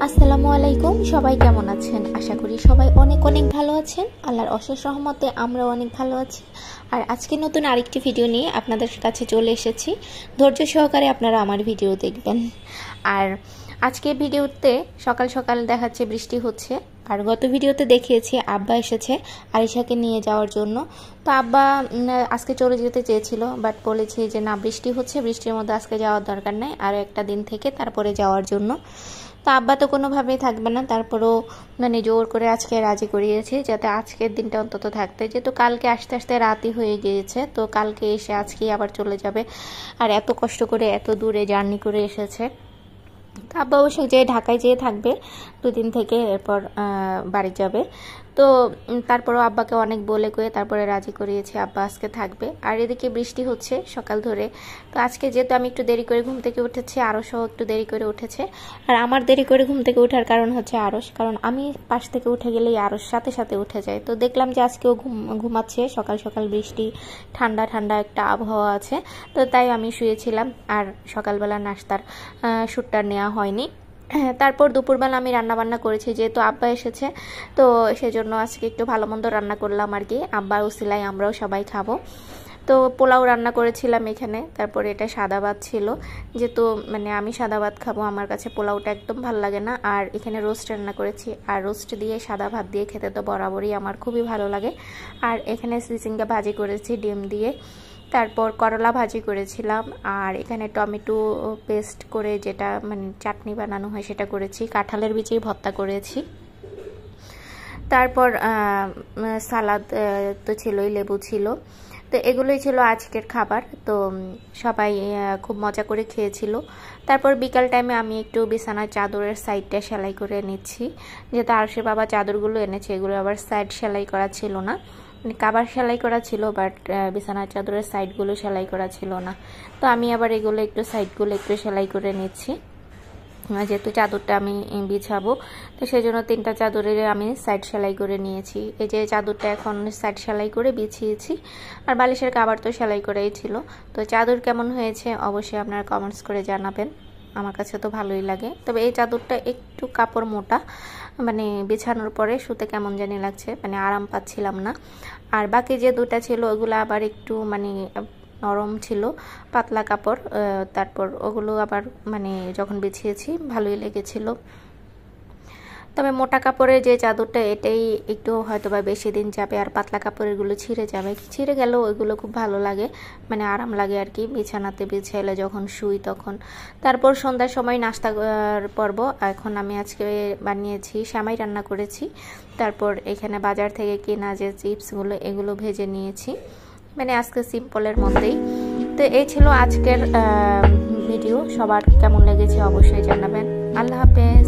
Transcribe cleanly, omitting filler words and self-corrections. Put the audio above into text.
আসসালামু আলাইকুম। সবাই কেমন আছেন? আশা করি সবাই অনেক অনেক ভালো আছেন। আল্লাহর অশেষ রহমতে আমরাও অনেক ভালো আছি। আর আজকে নতুন আরেকটি ভিডিও নিয়ে আপনাদের কাছে চলে এসেছি। ধৈর্য সহকারে আপনারা আমার ভিডিও দেখবেন। আর আজকে ভিডিওতে সকাল সকাল দেখাচ্ছে বৃষ্টি হচ্ছে। আর গত ভিডিওতে দেখিয়েছি আব্বা এসেছে আরিশাকে নিয়ে যাওয়ার জন্য। তো আব্বা আজকে চলে যেতে চেয়েছিল, বাট বলেছি যে না, বৃষ্টি হচ্ছে, বৃষ্টির মধ্যে আজকে যাওয়ার দরকার নেই, আর একটা দিন থেকে তারপরে যাওয়ার জন্য। তো আব্বা তো কোনোভাবেই থাকবে না, তারপরেও মানে জোর করে আজকে রাজি করিয়েছি যাতে আজকের দিনটা অন্তত থাকতে, যেহেতু কালকে আস্তে আস্তে রাতই হয়ে গিয়েছে। তো কালকে এসে আজকেই আবার চলে যাবে, আর এত কষ্ট করে এত দূরে জার্নি করে এসেছে। তো আব্বা অবশ্য যে ঢাকায় যেয়ে থাকবে দুদিন থেকে, এরপর বাড়ি যাবে। তো তারপরেও আব্বাকে অনেক বলে কয়ে তারপরে রাজি করিয়েছে আব্বা আজকে থাকবে। আর এদিকে বৃষ্টি হচ্ছে সকাল ধরে। তো আজকে যেহেতু আমি একটু দেরি করে ঘুম থেকে উঠেছি, আরশও একটু দেরি করে উঠেছে। আর আমার দেরি করে ঘুম থেকে ওঠার কারণ হচ্ছে আরশ, কারণ আমি পাশ থেকে উঠে গেলেই আরশ সাথে সাথে উঠে যায়। তো দেখলাম যে আজকেও ঘুমাচ্ছে, সকাল সকাল বৃষ্টি, ঠান্ডা ঠান্ডা একটা আবহাওয়া আছে। তো তাই আমি শুয়েছিলাম, আর সকালবেলা নাস্তার শ্যুটটা নেওয়া হয়নি। তারপর দুপুরবেলা আমি রান্না বান্না করেছি, যেহেতু আব্বা এসেছে, তো সেজন্য আজকে একটু ভালো মন্দ রান্না করলাম আর কি। আব্বার উসিলায় আমরাও সবাই খাবো। তো পোলাও রান্না করেছিলাম এখানে, তারপরে এটা সাদা ভাত ছিল, যেহেতু মানে আমি সাদা ভাত খাবো, আমার কাছে পোলাওটা একদম ভালো লাগে না। আর এখানে রোস্ট রান্না করেছি, আর রোস্ট দিয়ে সাদা ভাত দিয়ে খেতে তো বরাবরই আমার খুবই ভালো লাগে। আর এখানে চিচিঙ্গা ভাজি করেছি ডিম দিয়ে, তারপর করলা ভাজি করেছিলাম, আর এখানে টমেটো পেস্ট করে যেটা মানে চাটনি বানানো হয় সেটা করেছি, কাঁঠালের বিচির ভর্তা করেছি, তারপর সালাদ তো ছিলই, লেবু ছিল। তো এগুলোই ছিল আজকের খাবার। তো সবাই খুব মজা করে খেয়েছিল। তারপর বিকাল টাইমে আমি একটু বিছানার চাদরের সাইডটা সেলাই করে নিচ্ছি, যেহেতু আরশের বাবা চাদরগুলো এনেছে, এগুলো আবার সাইড সেলাই করা ছিল না, কাবার সেলাই করা ছিল, বাট বিছানার চাদরের সাইডগুলো সেলাই করা ছিল না। তো আমি আবার এগুলো একটু সাইডগুলো একটু সেলাই করে নিচ্ছি, যেহেতু চাদরটা আমি বিছাবো। তো সেই জন্য 3টা চাদরের আমি সাইড সেলাই করে নিয়েছি। এই যে চাদরটা এখন সাইড সেলাই করে বিছিয়েছি, আর বালিশের কাবার তো সেলাই করেই ছিল। তো চাদর কেমন হয়েছে অবশ্যই আপনারা কমেন্টস করে জানাবেন, আমার কাছে তো ভালোই লাগে। তবে এই চাদরটা একটু কাপড় মোটা, মানে বিছানোর পরে শুতে কেমন জানি লাগছে, মানে আরাম পাচ্ছিলাম না। আর বাকি যে 2টা ছিল ওগুলো আবার একটু মানে নরম ছিল, পাতলা কাপড়। তারপর ওগুলো আবার মানে যখন বিছিয়েছি ভালোই লেগেছিল। তবে মোটা কাপড়ের যে চাদরটা এটাই একটু হয়তো বা বেশি দিন যাবে, আর পাতলা কাপড়েরগুলো ছিঁড়ে যাবে, ছিঁড়ে গেলেও ওইগুলো খুব ভালো লাগে, মানে আরাম লাগে আর কি বিছানাতে বিছাইলে যখন শুই তখন। তারপর সন্ধ্যার সময় নাস্তা পর্ব। এখন আমি আজকে বানিয়েছি সেমাই রান্না করেছি, তারপর এখানে বাজার থেকে কেনা যে চিপসগুলো এগুলো ভেজে নিয়েছি, মানে আজকে সিম্পলের মধ্যেই। তো এই ছিল আজকের ভিডিও। সবার কেমন লেগেছে অবশ্যই জানাবেন। আল্লাহ হাফেজ।